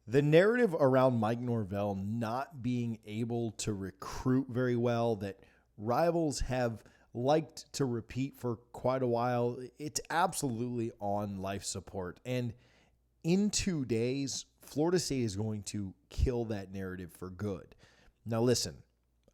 The narrative around Mike Norvell not being able to recruit very well, that rivals have liked to repeat for quite a while, it's absolutely on life support. And in 2 days, Florida State is going to kill that narrative for good. Now listen,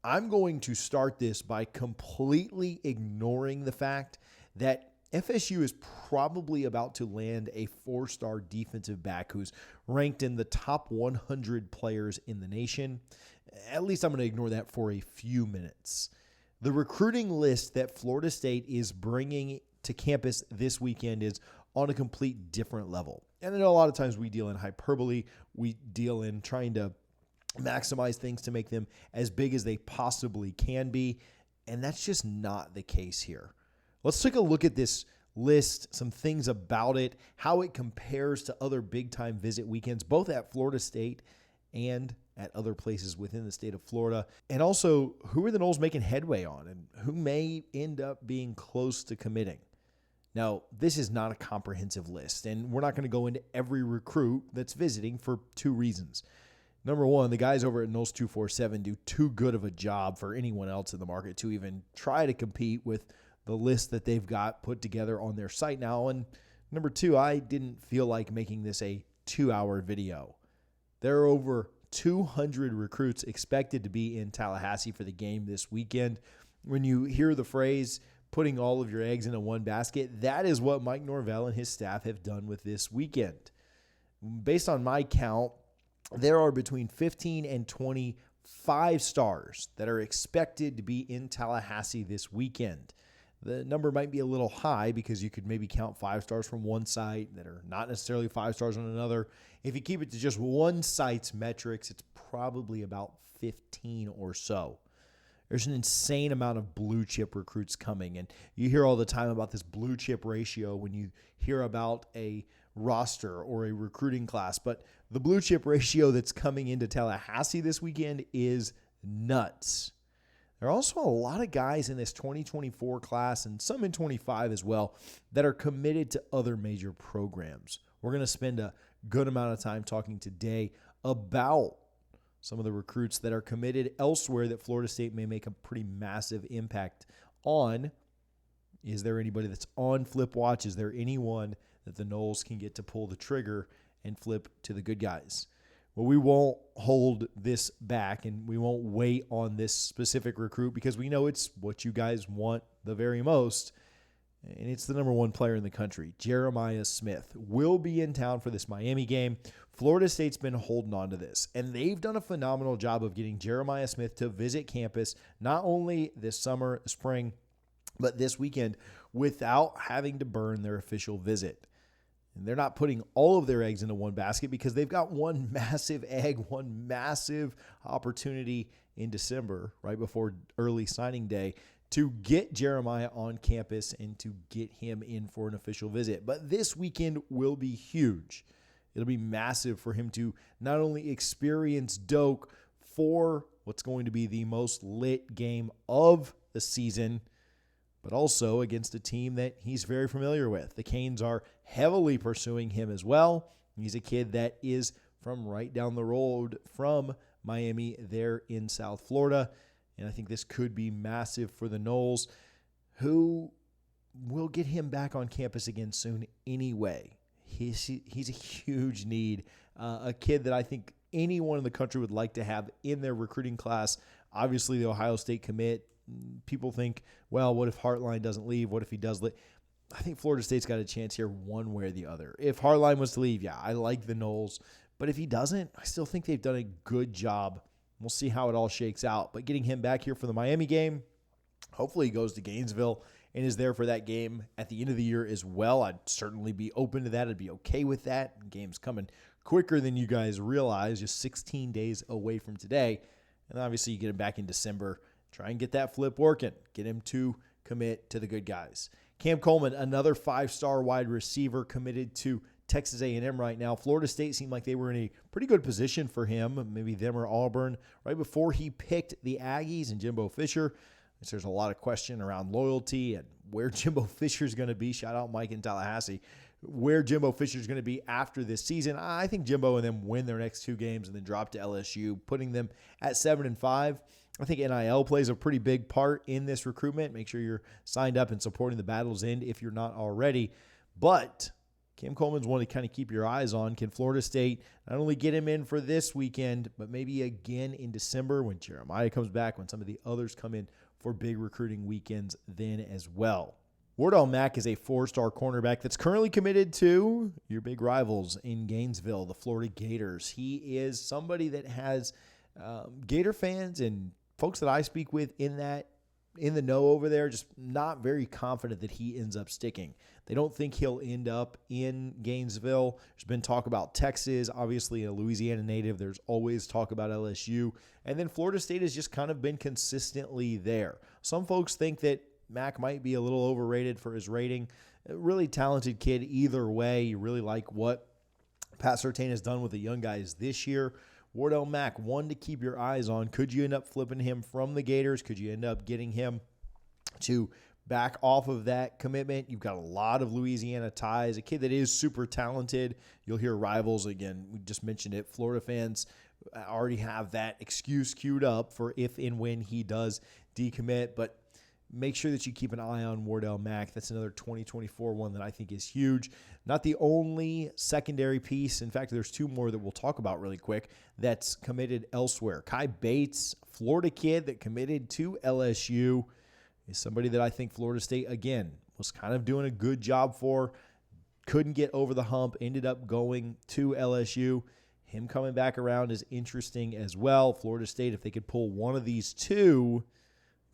I'm going to start this by completely ignoring the fact that FSU is probably about to land a 4-star defensive back who's ranked in the top 100 players in the nation. At least I'm going to ignore that for a few minutes. The recruiting list that Florida State is bringing to campus this weekend is on a complete different level. And I know a lot of times we deal in hyperbole. We deal in trying to maximize things to make them as big as they possibly can be. And that's just not the case here. Let's take a look at this list, some things about it, how it compares to other big-time visit weekends, both at Florida State and at other places within the state of Florida. And also, who are the Noles making headway on and who may end up being close to committing? Now, this is not a comprehensive list, and we're not going to go into every recruit that's visiting for two reasons. Number one, the guys over at Noles 247 do too good of a job for anyone else in the market to even try to compete with the list that they've got put together on their site now. And number two, I didn't feel like making this a 2-hour video. There are over 200 recruits expected to be in Tallahassee for the game this weekend. When you hear the phrase, putting all of your eggs into one basket, that is what Mike Norvell and his staff have done with this weekend. Based on my count, there are between 15 and 20 5-stars that are expected to be in Tallahassee this weekend. The number might be a little high because you could maybe count 5 stars from one site that are not necessarily 5 stars on another. If you keep it to just one site's metrics, it's probably about 15 or so. There's an insane amount of blue chip recruits coming, and you hear all the time about this blue chip ratio when you hear about a roster or a recruiting class, but the blue chip ratio that's coming into Tallahassee this weekend is nuts. There are also a lot of guys in this 2024 class and some in 25 as well that are committed to other major programs. We're going to spend a good amount of time talking today about some of the recruits that are committed elsewhere that Florida State may make a pretty massive impact on. Is there anybody that's on flip watch? Is there anyone that the Noles can get to pull the trigger and flip to the good guys? Well, we won't hold this back and we won't wait on this specific recruit because we know it's what you guys want the very most. And it's the number one player in the country. Jeremiah Smith will be in town for this Miami game. Florida State's been holding on to this, and they've done a phenomenal job of getting Jeremiah Smith to visit campus, not only this summer, spring, but this weekend without having to burn their official visit. And they're not putting all of their eggs into one basket because they've got one massive egg, one massive opportunity in December, right before early signing day, to get Jeremiah on campus and to get him in for an official visit. But this weekend will be huge. It'll be massive for him to not only experience Doak for what's going to be the most lit game of the season, but also against a team that he's very familiar with. The Canes are heavily pursuing him as well. He's a kid that is from right down the road from Miami there in South Florida. And I think this could be massive for the Noles, who will get him back on campus again soon anyway. He's a huge need, a kid that I think anyone in the country would like to have in their recruiting class. Obviously, the Ohio State commit. People think, well, what if Hartline doesn't leave? What if he does leave? I think Florida State's got a chance here one way or the other. If Hartline was to leave, yeah, I like the Noles. But if he doesn't, I still think they've done a good job. We'll see how it all shakes out. But getting him back here for the Miami game, hopefully he goes to Gainesville and is there for that game at the end of the year as well. I'd certainly be open to that. I'd be okay with that. The game's coming quicker than you guys realize, just 16 days away from today. And obviously you get him back in December. Try and get that flip working. Get him to commit to the good guys. Cam Coleman, another 5-star wide receiver committed to Texas A&M right now. Florida State seemed like they were in a pretty good position for him, maybe them or Auburn, right before he picked the Aggies and Jimbo Fisher. There's a lot of question around loyalty and where Jimbo Fisher's going to be. Shout out Mike in Tallahassee. where Jimbo Fisher is going to be after this season. I think Jimbo and them win their next 2 games and then drop to LSU, putting them at 7-5. I think NIL plays a pretty big part in this recruitment. Make sure you're signed up and supporting the Battle's End if you're not already. But Cam Coleman's one to kind of keep your eyes on. Can Florida State not only get him in for this weekend, but maybe again in December when Jeremiah comes back, when some of the others come in for big recruiting weekends then as well. Wardell Mack is a 4-star cornerback that's currently committed to your big rivals in Gainesville, the Florida Gators. He is somebody that has Gator fans and folks that I speak with in the know over there just not very confident that he ends up sticking. They don't think he'll end up in Gainesville. There's been talk about Texas, obviously a Louisiana native. There's always talk about LSU. And then Florida State has just kind of been consistently there. Some folks think that Mack might be a little overrated for his rating. A really talented kid either way. You really like what Pat Surtain has done with the young guys this year. Wardell Mack, one to keep your eyes on. Could you end up flipping him from the Gators? Could you end up getting him to back off of that commitment? You've got a lot of Louisiana ties. A kid that is super talented. You'll hear rivals, again, we just mentioned it. Florida fans already have that excuse queued up for if and when he does decommit. But make sure that you keep an eye on Wardell Mack. That's another 2024 one that I think is huge. Not the only secondary piece. In fact, there's 2 more that we'll talk about really quick that's committed elsewhere. Kai Bates, Florida kid that committed to LSU, is somebody that I think Florida State, again, was kind of doing a good job for. Couldn't get over the hump, ended up going to LSU. Him coming back around is interesting as well. Florida State, if they could pull one of these 2,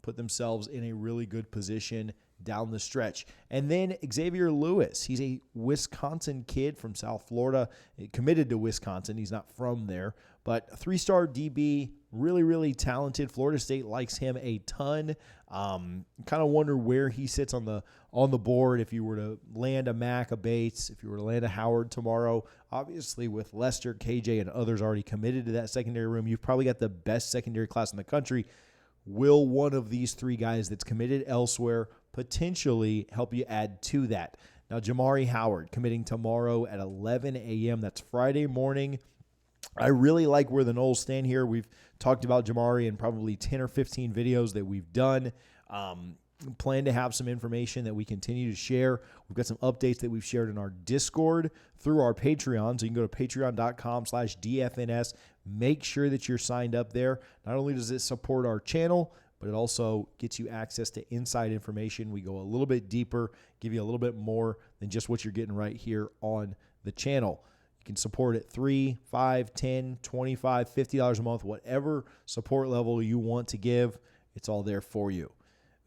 put themselves in a really good position down the stretch. And then Xavier Lewis. He's a Wisconsin kid from South Florida, committed to Wisconsin. He's not from there, but a 3-star DB, really, really talented. Florida State likes him a ton. Kind of wonder where he sits on the board if you were to land a Mack, a Bates, if you were to land a Howard tomorrow. Obviously, with Lester, KJ, and others already committed to that secondary room, you've probably got the best secondary class in the country. Will one of these 3 guys that's committed elsewhere potentially help you add to that? Now, Jamari Howard committing tomorrow at 11 a.m. That's Friday morning. I really like where the Noles stand here. We've talked about Jamari in probably 10 or 15 videos that we've done. Plan to have some information that we continue to share. We've got some updates that we've shared in our Discord through our Patreon. So you can go to patreon.com/DFNS. Make sure that you're signed up there. Not only does it support our channel, but it also gets you access to inside information. We go a little bit deeper, give you a little bit more than just what you're getting right here on the channel. You can support at $3, $5, $10, $25, $50 a month, whatever support level you want to give. It's all there for you.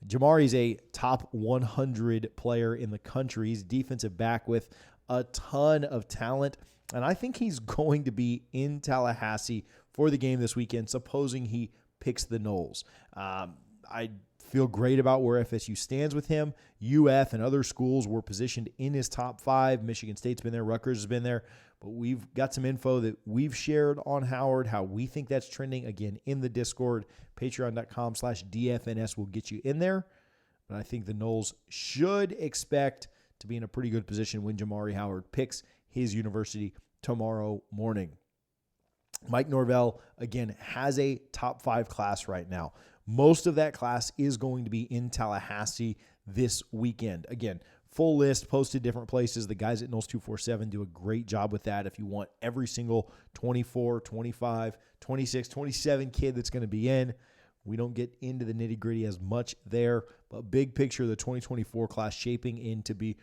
Jamari's a top 100 player in the country. He's defensive back with a ton of talent, and I think he's going to be in Tallahassee for the game this weekend, supposing he picks the Noles. I feel great about where FSU stands with him. UF and other schools were positioned in his top 5. Michigan State's been there. Rutgers has been there. But we've got some info that we've shared on Howard, how we think that's trending, again, in the Discord. Patreon.com/DFNS will get you in there. But I think the Noles should expect to be in a pretty good position when Jamari Howard picks his university tomorrow morning. Mike Norvell, again, has a top 5 class right now. Most of that class is going to be in Tallahassee this weekend. Again, full list posted different places. The guys at Noles 247 do a great job with that. If you want every single 24, 25, 26, 27 kid that's going to be in, we don't get into the nitty-gritty as much there, but big picture of the 2024 class shaping in to be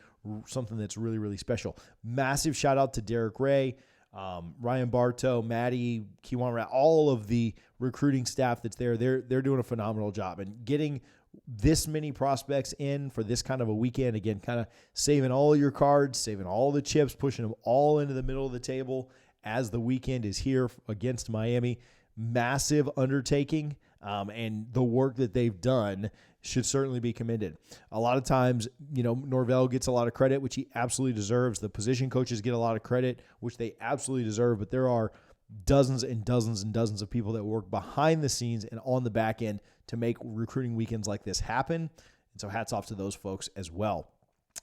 something that's really, really special. Massive shout-out to Derek Ray, Ryan Bartow, Maddie, Kiwan Rat, all of the recruiting staff that's there. They're doing a phenomenal job. And getting this many prospects in for this kind of a weekend, again, kind of saving all your cards, saving all the chips, pushing them all into the middle of the table as the weekend is here against Miami. Massive undertaking, and the work that they've done should certainly be commended. A lot of times, Norvell gets a lot of credit, which he absolutely deserves. The position coaches get a lot of credit, which they absolutely deserve, but there are dozens and dozens and dozens of people that work behind the scenes and on the back end to make recruiting weekends like this happen. And so hats off to those folks as well.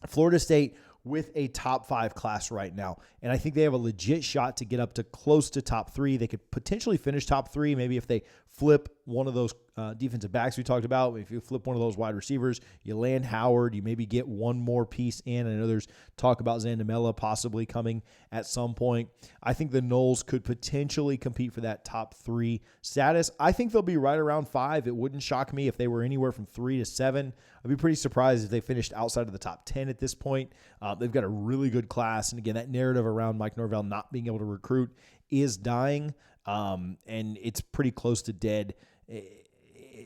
Florida State with a top 5 class right now. And I think they have a legit shot to get up to close to top 3. They could potentially finish top 3, maybe if they flip one of those defensive backs we talked about. If you flip one of those wide receivers, you land Howard, you maybe get one more piece in. I know there's talk about Zandamela possibly coming at some point. I think the Noles could potentially compete for that top 3 status. I think they'll be right around 5. It wouldn't shock me if they were anywhere from 3 to 7. I'd be pretty surprised if they finished outside of the top 10 at this point. They've got a really good class. And again, that narrative around Mike Norvell not being able to recruit is dying. And it's pretty close to dead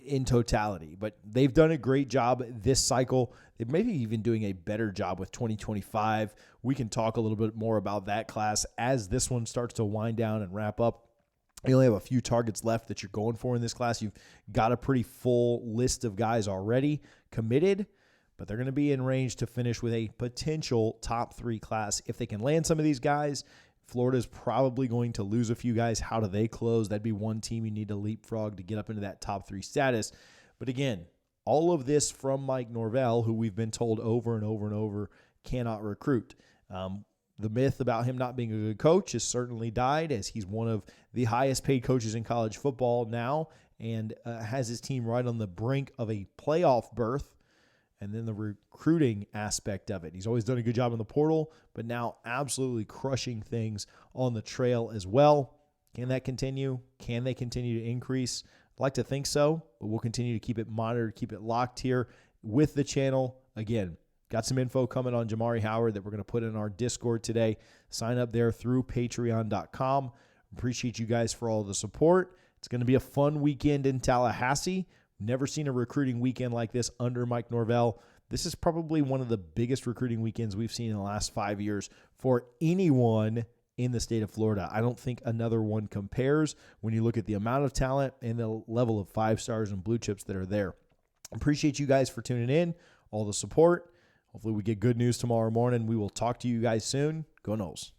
in totality. But they've done a great job this cycle. They may be even doing a better job with 2025. We can talk a little bit more about that class as this one starts to wind down and wrap up. You only have a few targets left that you're going for in this class. You've got a pretty full list of guys already committed, but they're going to be in range to finish with a potential top 3 class. If they can land some of these guys, Florida's probably going to lose a few guys. How do they close? That'd be one team you need to leapfrog to get up into that top 3 status. But again, all of this from Mike Norvell, who we've been told over and over and over cannot recruit. The myth about him not being a good coach has certainly died, as he's one of the highest paid coaches in college football now and has his team right on the brink of a playoff berth. And then the recruiting aspect of it. He's always done a good job in the portal, but now absolutely crushing things on the trail as well. Can that continue? Can they continue to increase? I'd like to think so, but we'll continue to keep it monitored, keep it locked here with the channel. Again, got some info coming on Jamari Howard that we're going to put in our Discord today. Sign up there through patreon.com. Appreciate you guys for all the support. It's going to be a fun weekend in Tallahassee. Never seen a recruiting weekend like this under Mike Norvell. This is probably one of the biggest recruiting weekends we've seen in the last 5 years for anyone in the state of Florida. I don't think another one compares when you look at the amount of talent and the level of 5 stars and blue chips that are there. Appreciate you guys for tuning in, all the support. Hopefully we get good news tomorrow morning. We will talk to you guys soon. Go Noles.